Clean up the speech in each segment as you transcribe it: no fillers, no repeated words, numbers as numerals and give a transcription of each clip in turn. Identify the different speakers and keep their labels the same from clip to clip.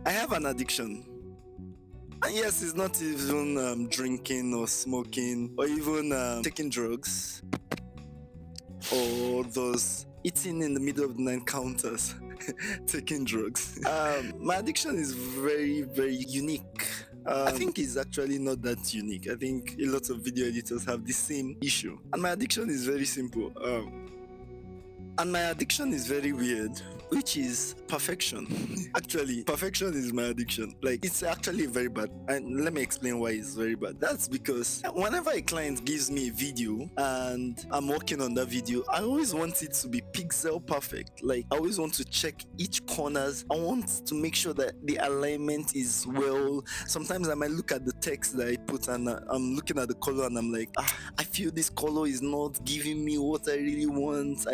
Speaker 1: I have an addiction. And yes, it's not even drinking or smoking or even taking drugs or those eating in the middle of the night counters, taking drugs. My addiction is very, very unique. I think it's actually not that unique. I think a lot of video editors have the same issue. And my addiction is very simple. And my addiction is very weird, which is perfection. Actually, perfection is my addiction. Like, it's actually very bad. And let me explain why it's very bad. That's because whenever a client gives me a video and I'm working on that video, I always want it to be pixel perfect. Like, I always want to check each corners. I want to make sure that the alignment is well. Sometimes I might look at the text that I put and I'm looking at the color and I'm like, I feel this color is not giving me what I really want.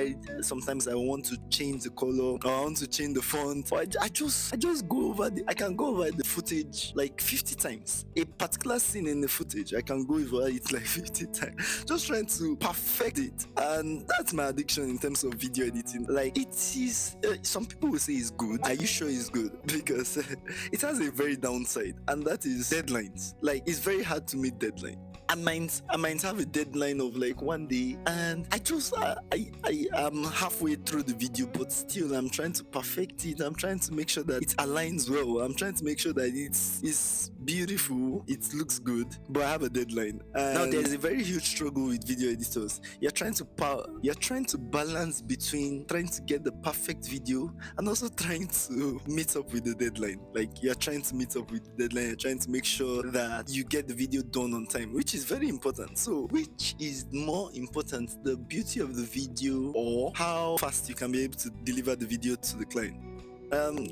Speaker 1: Sometimes I want to change the color, or I want to change the font. Or I just go over I can go over the footage like 50 times. A particular scene in the footage, I can go over it like 50 times. Just trying to perfect it. And that's my addiction in terms of video editing. Like, it is, some people will say it's good. Are you sure it's good? Because it has a very downside, and that is deadlines. Like, it's very hard to meet deadline. I might have a deadline of like one day, and I am halfway through the video, but still I'm trying to perfect it. I'm trying to make sure that it aligns well. I'm trying to make sure that it's beautiful, it looks good, but I have a deadline. Now there's a very huge struggle with video editors. You're trying to balance between trying to get the perfect video and also trying to meet up with the deadline. Like, you're trying to meet up with the deadline, you're trying to make sure that you get the video done on time, which is very important. So, which is more important, the beauty of the video or how fast you can be able to deliver the video to the client?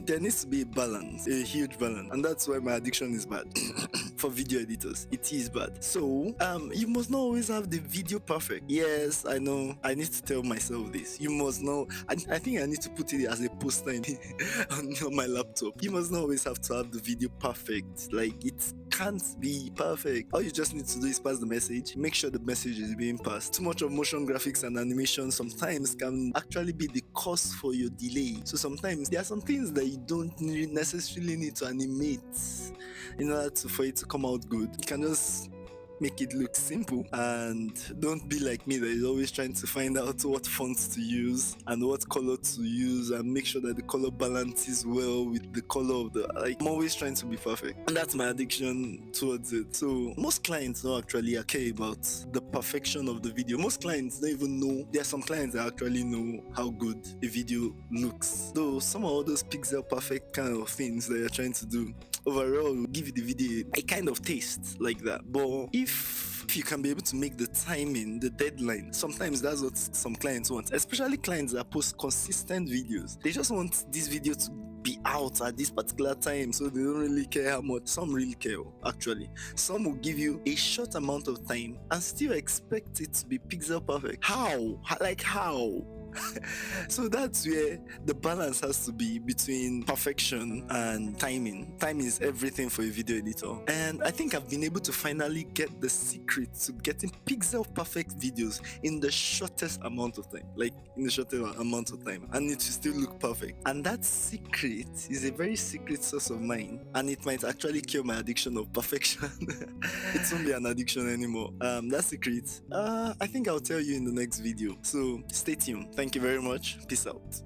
Speaker 1: There needs to be a balance, a huge balance, and that's why my addiction is bad. For video editors, it is bad. So you must not always have the video perfect. Yes, I know, I need to tell myself this. You must know, I think I need to put it as a poster on my laptop. You must not always have to have the video perfect. Like, it can't be perfect. All you just need to do is pass the message, make sure the message is being passed. Too much of motion graphics and animation sometimes can actually be the cause for your delay. So sometimes there are some things that you don't necessarily need to animate in order for it to come out good. You can just make it look simple, and don't be like me that is always trying to find out what fonts to use and what color to use and make sure that the color balances well with the color of the, like, I'm always trying to be perfect, and that's my addiction towards it. So most clients don't actually care about the perfection of the video. Most clients don't even know. There are some clients that actually know how good a video looks, though some of all those pixel perfect kind of things that you're trying to do overall will give you the video a kind of taste like that. But if you can be able to make the timing, the deadline, sometimes that's what some clients want, especially clients that post consistent videos. They just want this video to be out at this particular time, so they don't really care how much. Some really care, actually. Some will give you a short amount of time and still expect it to be pixel perfect. How? Like, how? So that's where the balance has to be between perfection and timing. Time is everything for a video editor, and I think I've been able to finally get the secret to getting pixel perfect videos in the shortest amount of time, like in the shortest amount of time, and it will still look perfect. And that secret is a very secret source of mine, and it might actually cure my addiction of perfection. It won't be an addiction anymore. That secret, I think I'll tell you in the next video, so stay tuned. Thank you very much. Peace out.